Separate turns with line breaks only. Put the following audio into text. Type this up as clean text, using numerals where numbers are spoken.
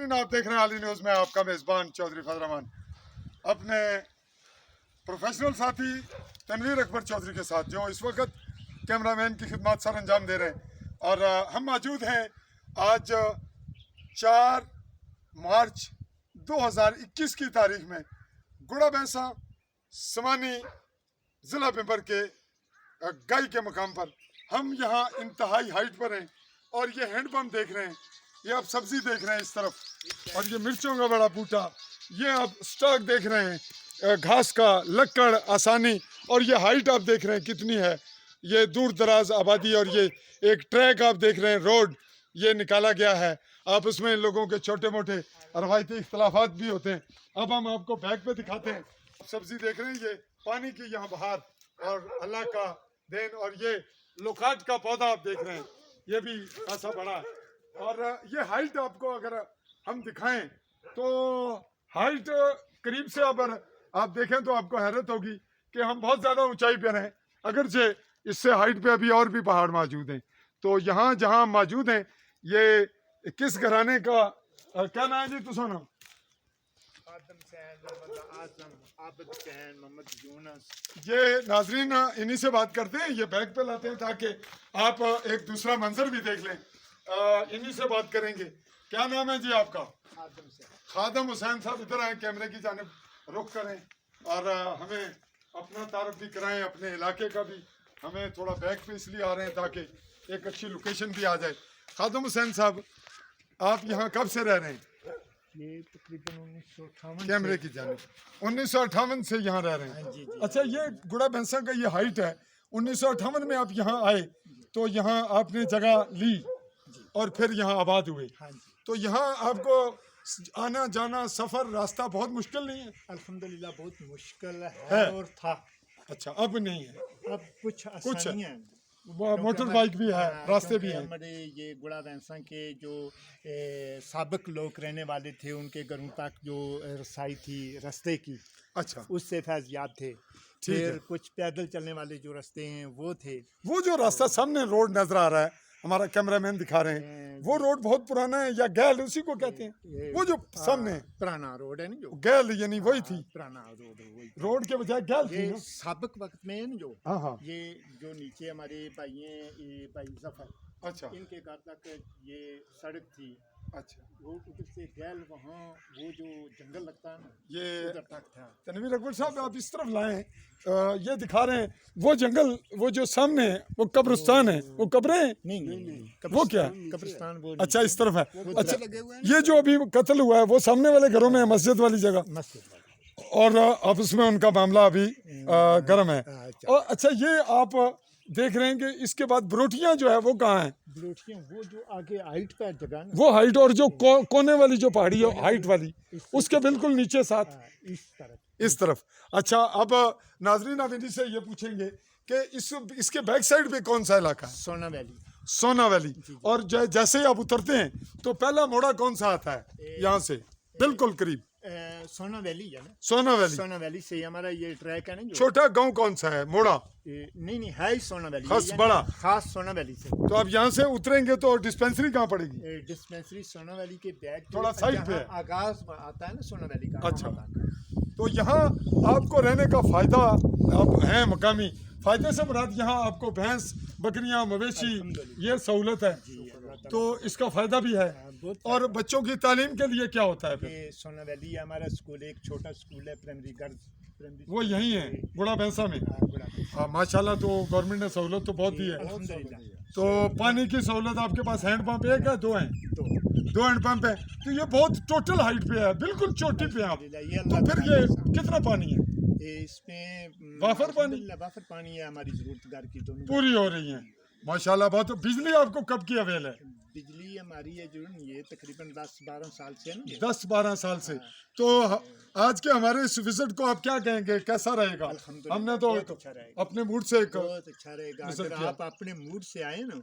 नाज़रीन, आप देख रहे हैं आली न्यूज़ में आपका मेज़बान चौधरी फजल रहमान अपने प्रोफेशनल साथी तनवीर अकबर चौधरी के साथ, जो इस वक्त कैमरामैन की खिदमत सर अंजाम दे रहे हैं। और हम मौजूद हैं आज 4 मार्च 2021 की तारीख में गुड़ा वैंसां समाहनी ज़िला पिंपर के गाय के मकाम पर। हम यहाँ इंतहाई हाइट पर हैं और ये हैंडपम्प देख रहे हैं, ये आप सब्ज़ी देख रहे हैं इस तरफ, और ये मिर्चों का बड़ा बूटा, ये आप स्टॉक देख रहे हैं घास का, लकड़, आसानी, और ये हाइट आप देख रहे हैं कितनी है। ये दूर दराज आबादी, और ये एक ट्रैक आप देख रहे हैं, रोड ये निकाला गया है। आप उसमें लोगों के छोटे मोटे रवायती इख्तलाफात भी होते हैं। अब हम आपको बैग पे दिखाते हैं। सब्ज़ी देख रहे हैं, ये पानी की यहाँ बहार और अल्लाह का देन, और ये लोकाट का पौधा आप देख रहे हैं, ये भी खासा बड़ा है। और ये हाइट आपको अगर हम दिखाएं तो हाइट करीब से अगर आप देखें तो आपको हैरत होगी कि हम बहुत ज़्यादा ऊंचाई पर हैं, अगरचे इससे हाइट पे अभी और भी पहाड़ मौजूद हैं। तो यहाँ जहाँ हम मौजूद हैं, ये किस घराने का क्या नाम है जी? तो सुनो, ये नाजरीन इन्हीं से बात करते हैं, ये बैग पे लाते हैं ताकि आप एक दूसरा मंजर भी देख लें। इन्हीं से बात करेंगे। क्या नाम है जी आपका? खादम हुसैन साहब, इधर आए, कैमरे की जानिब रुख करें और हमें अपना तारुफ भी कराएं, अपने इलाके का भी। हमें थोड़ा बैग पे इसलिए आ रहे हैं ताकि एक अच्छी लोकेशन भी आ जाए। खादम हुसैन साहब, आप यहाँ कब से रह रहे हैं?
ये तकरीबन 1958
कैमरे की जानिब 1958 से यहाँ रह रहे हैं।
जी।
अच्छा, ये गुड़ा वैंसां का ये हाइट है। 1958 में आप यहाँ आए तो यहाँ आपने जगह ली और फिर यहाँ आबाद हुए। तो यहाँ आपको आना जाना सफ़र रास्ता बहुत मुश्किल नहीं है?
अल्हम्दुलिल्लाह बहुत मुश्किल है और था।
अच्छा, अब नहीं है,
अब कुछ आसानियां हैं।
मोटर बाइक भी है, रास्ते भी हैं।
हमारे ये गुड़ा वैंसां के जो साबिक लोग रहने वाले थे, उनके घरों तक जो रसाई थी रास्ते की,
अच्छा,
उससे फैज़याब थे। फिर कुछ पैदल चलने वाले जो रास्ते हैं वो थे।
वो जो रास्ता सामने रोड नजर आ रहा है, हमारा कैमरामैन दिखा रहे हैं, वो रोड बहुत पुराना है, या गैल उसी को कहते हैं? वो जो सामने
पुराना रोड है ना, जो
गैल यानी वही थी,
पुराना रोड है, वही
रोड के बजाय गैल थी ना?
साबिक वक्त में है ना जो,
हाँ।
ये जो नीचे हमारे भाई हैं, ये भाई जफर,
अच्छा,
इनके घर तक ये सड़क थी।
अच्छा,
वो उधर से गैल, वहाँ वो जो जंगल लगता है ना,
ये
उधर तक था।
तनवीर अकबर साहब, आप इस तरफ लाएं, ये दिखा रहे हैं वो जंगल, वो जो सामने है वो कब्रिस्तान है, वो कब्रें हैं?
नहीं,
वो क्या?
कब्रिस्तान वो।
अच्छा, इस तरफ है। अच्छा, ये जो अभी कत्ल हुआ है वो सामने वाले घरों में है, मस्जिद वाली जगह, और अब उसमें उनका मामला अभी गर्म है। और अच्छा, ये आप देख रहे हैं कि इसके बाद बरोटियां जो है वो कहाँ है?
बरोटियां वो जो आगे हाइट का जगह ना,
वो हाइट, और जो कोने वाली जो पहाड़ी है हाइट वाली, उसके बिल्कुल नीचे साथ इस तरफ। अच्छा, अब नाजरीन आप इन्हीं से ये पूछेंगे कि इसके बैक साइड पे कौन सा इलाका है? सोना वैली। और जैसे ही आप उतरते हैं तो पहला मोड़ा कौन सा आता है? यहाँ से बिल्कुल करीब
सोना वैली है ना। सोना वैली से हमारा ये ट्रैक है ना।
छोटा गांव कौन सा है? मोड़ा?
नहीं है ही सोना वैली, खास सोना वैली से।
तो अब यहाँ से उतरेंगे तो डिस्पेंसरी कहाँ पड़ेगी?
डिस्पेंसरी सोना वैली के बैक
थोड़ा साइड पे
आगाज आता है ना सोना वैली का।
अच्छा, तो यहाँ आपको रहने का फायदा अब है मकामी फायदे से मुराद, यहाँ आपको भैंस, बकरियाँ, मवेशी, ये सहूलत है, तो इसका फायदा भी है। और बच्चों की तालीम के लिए क्या होता है फिर?
सोना वैली हमारा स्कूल, एक छोटा स्कूल है, प्राइमरी गर्ल्स,
वो यहीं है गुड़ा वैंसां में। हाँ, माशाल्लाह, तो गवर्नमेंट ने सहूलत तो बहुत दी है। तो पानी की सहूलत आपके पास हैंडपम्प एक है? दो हैं? दो हैंडपम्प है। तो ये बहुत टोटल हाइट पे है, बिल्कुल चोटी पे आप। तो फिर ये कितना पानी है
इसमें?
वाफर
पानी है, हमारी जरूरत घर की दोनों
पूरी हो रही है माशाल्लाह। बहुत। बिजली आपको कब की अवेल है?
बिजली हमारी है जो ये तकरीबन 10-12 साल से है।
10-12 साल से। तो आज के हमारे इस विजिट को आप क्या कहेंगे, कैसा रहेगा? हमने तो अपने मूड से
बहुत अच्छा रहेगा। अगर आप अपने मूड से आए ना